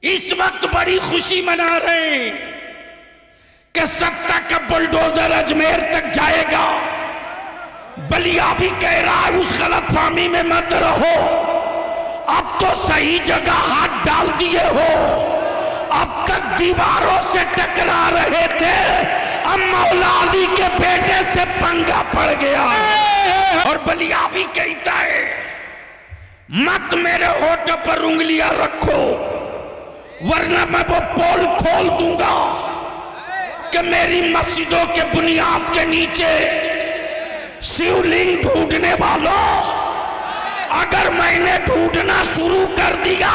इस वक्त बड़ी खुशी मना रहे हैं कि सत्ता का बुलडोजर अजमेर तक जाएगा। बलिया भी कह रहा है उस गलतफहमी में मत रहो, अब तो सही जगह हाथ डाल दिए हो। अब तक दीवारों से टकरा रहे थे, अब मौला अली के बेटे से पंगा पड़ गया। और बलिया भी कहता है मत मेरे होठ पर उंगलियां रखो, वरना मैं वो पोल खोल दूंगा कि मेरी मस्जिदों के बुनियाद के नीचे शिवलिंग ढूंढने वालों, अगर मैंने ढूंढना शुरू कर दिया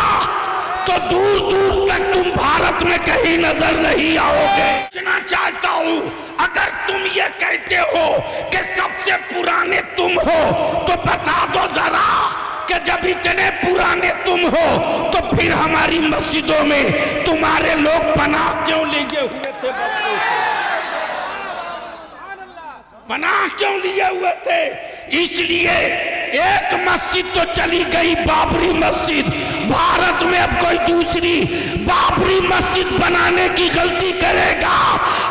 तो दूर दूर तक तुम भारत में कहीं नजर नहीं आओगे। पूछना चाहता हूं, अगर तुम ये कहते हो कि सबसे पुराने तुम हो तो बता दो जरा कि जब इतने पुराने तुम हो तो फिर हमारी मस्जिदों में तुम्हारे लोग पनाह क्यों लिए हुए थे? बच्चों से पनाह क्यों लिए हुए थे? इसलिए एक मस्जिद तो चली गई, बाबरी मस्जिद। भारत में अब कोई दूसरी बाबरी मस्जिद बनाने की गलती करेगा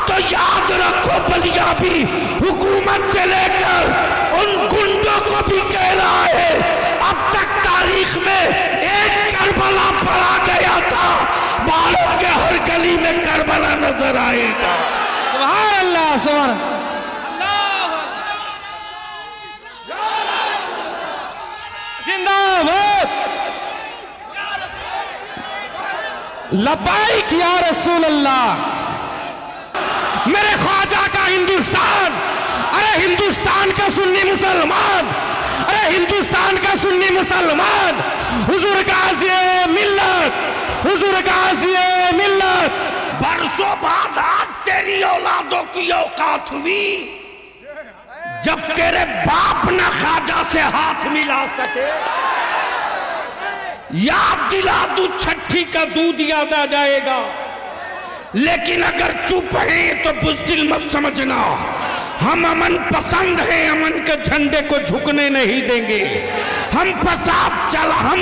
तो याद रखो बलिया भी हुकूमत से लेकर उन गुंडों को भी कह रहा है अब तक तारीख में एक करबला पड़ा गया था, भारत के हर गली में करबला नजर आएगा। सुभान अल्लाह, सुभान अल्लाह। जिंदाबाद, लब्बाइक या रसूल अल्लाह। मेरे ख्वाजा का हिंदुस्तान, अरे हिंदुस्तान का सुन्नी मुसलमान, अरे हिंदुस्तान का सुन्नी मुसलमान, हुजूर गाज़ी मिल्लत, हुजूर गाज़ी मिल्लत। बरसों बाद आज तेरी औलादों की औकात हुई जब तेरे बाप न ख्वाजा से हाथ मिला सके। याद दिला दू, छठी का दूध याद आ जाएगा। लेकिन अगर चुप हैं तो बुज़दिल मत समझना, हम अमन पसंद हैं, अमन के झंडे को झुकने नहीं देंगे। हम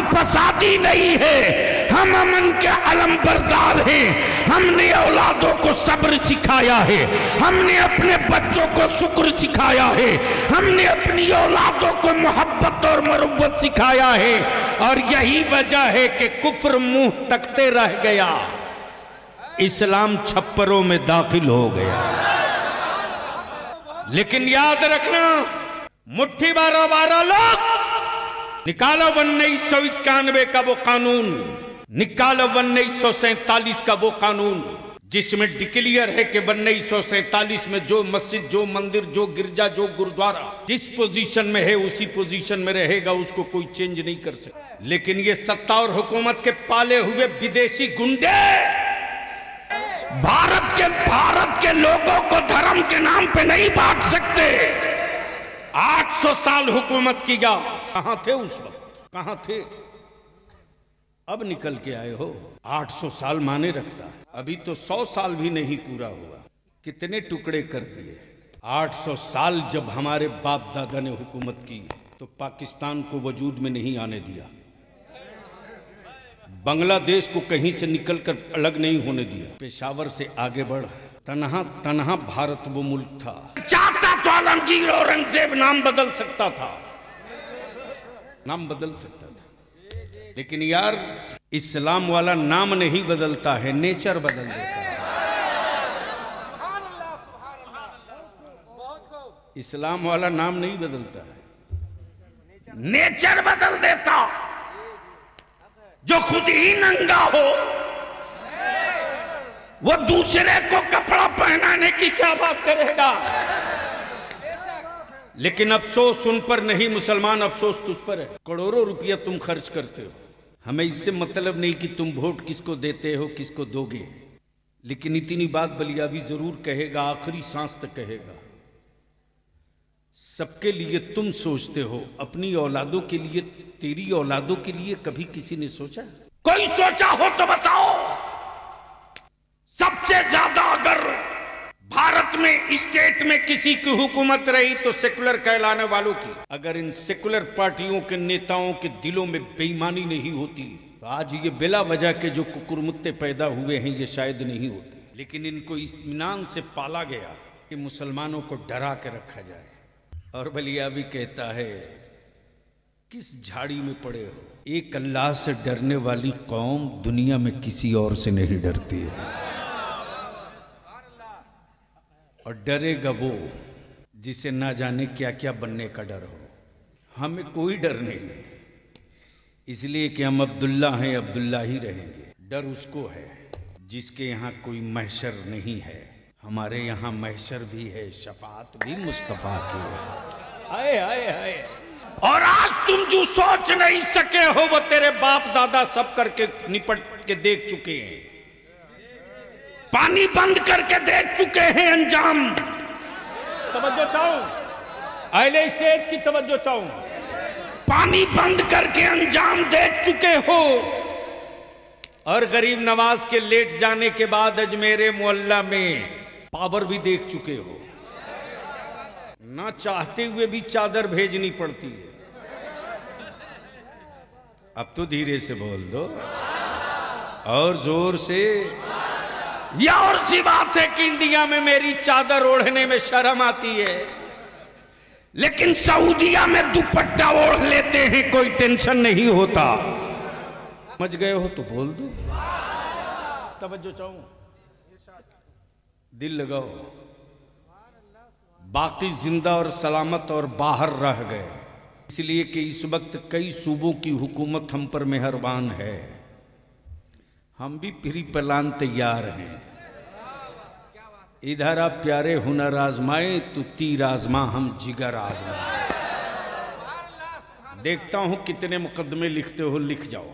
फसादी नहीं है, हम अमन के अलमबरदार हैं। हमने औलादों को सब्र सिखाया है, हमने अपने बच्चों को शुक्र सिखाया है, हमने अपनी औलादों को मोहब्बत और मरुब्बत सिखाया है। और यही वजह है कि कुफ्र मुंह तकते रह गया, इस्लाम छप्परों में दाखिल हो गया। लेकिन याद रखना, मुट्ठी 12 लोग निकालो 1991 का वो कानून, निकालो 1947 का वो कानून जिसमें डिक्लेयर है कि 1947 में जो मस्जिद, जो मंदिर, जो गिरजा, जो गुरुद्वारा जिस पोजीशन में है उसी पोजीशन में रहेगा, उसको कोई चेंज नहीं कर सकता। लेकिन ये सत्ता और हुकूमत के पाले हुए विदेशी गुंडे भारत के लोगों को धर्म के नाम पे नहीं बांट सकते। 800 साल हुकूमत किया, कहां थे उस वक्त, कहां थे? अब निकल के आए हो। 800 साल माने रखता है, अभी तो 100 साल भी नहीं पूरा हुआ, कितने टुकड़े कर दिए। 800 साल जब हमारे बाप दादा ने हुकूमत की तो पाकिस्तान को वजूद में नहीं आने दिया, बांग्लादेश को कहीं से निकलकर अलग नहीं होने दिया, पेशावर से आगे बढ़, तन्हा तन्हा भारत वो मुल्क था। चाहता तो आलमगीर औरंगजेब नाम बदल सकता था, नाम बदल सकता था, लेकिन यार इस्लाम वाला नाम नहीं बदलता है, नेचर बदल देता है। इस्लाम वाला नाम नहीं बदलता है, नेचर बदल देता। जो खुद ही नंगा हो वो दूसरे को कपड़ा पहनाने की क्या बात करेगा? लेकिन अफसोस उन पर नहीं मुसलमान, अफसोस तुझ पर है। करोड़ों रुपया तुम खर्च करते हो, हमें इससे मतलब नहीं कि तुम वोट किसको देते हो, किसको दोगे, लेकिन इतनी बात बलियावी जरूर कहेगा, आखिरी सांस तक कहेगा। सबके लिए तुम सोचते हो, अपनी औलादों के लिए, तेरी औलादों के लिए कभी किसी ने सोचा? कोई सोचा हो तो बताओ। सबसे ज्यादा अगर भारत में स्टेट में किसी की हुकूमत रही तो सेकुलर कहलाने वालों की। अगर इन सेकुलर पार्टियों के नेताओं के दिलों में बेईमानी नहीं होती तो तो आज ये बिला वजह के जो कुकुरमुत्ते पैदा हुए हैं ये शायद नहीं होते, लेकिन इनको इत्मीनान से पाला गया कि मुसलमानों को डरा के रखा जाए। और बलिया भी कहता है किस झाड़ी में पड़े हो, एक अल्लाह से डरने वाली कौम दुनिया में किसी और से नहीं डरती है। और डरेगा वो जिसे ना जाने क्या क्या बनने का डर हो। हमें कोई डर नहीं, इसलिए कि हम अब्दुल्ला हैं, अब्दुल्ला ही रहेंगे। डर उसको है जिसके यहाँ कोई महशर नहीं है। हमारे यहाँ महशर भी है, शफाअत भी मुस्तफ़ा की है। हाय हाय हाय। और आज तुम जो सोच नहीं सके हो वो तेरे बाप दादा सब करके निपट के देख चुके हैं, पानी बंद करके देख चुके हैं अंजाम। तवज्जो चाहूं, अहले स्टेज की तवज्जो चाहूं। पानी बंद करके अंजाम देख चुके हो और गरीब नवाज के लेट जाने के बाद अजमेरे मोहल्ला में पावर भी देख चुके हो। ना चाहते हुए भी चादर भेजनी पड़ती है। अब तो धीरे से बोल दो और जोर से। या और सी बात है कि इंडिया में मेरी चादर ओढ़ने में शर्म आती है, लेकिन सऊदिया में दुपट्टा ओढ़ लेते हैं, कोई टेंशन नहीं होता। समझ गए हो तो बोल दो। तवज्जो चाहूं, दिल लगाओ। बाकी जिंदा और सलामत और बाहर रह गए, इसलिए कि इस वक्त कई सूबों की हुकूमत हम पर मेहरबान है। हम भी प्री प्लान तैयार हैं। इधर आप प्यारे हुनर आजमाए तो तीर आजमा, हम जिगर आजमाए। देखता हूं कितने मुकदमे लिखते हो, लिख जाओ।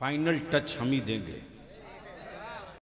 फाइनल टच हम ही देंगे।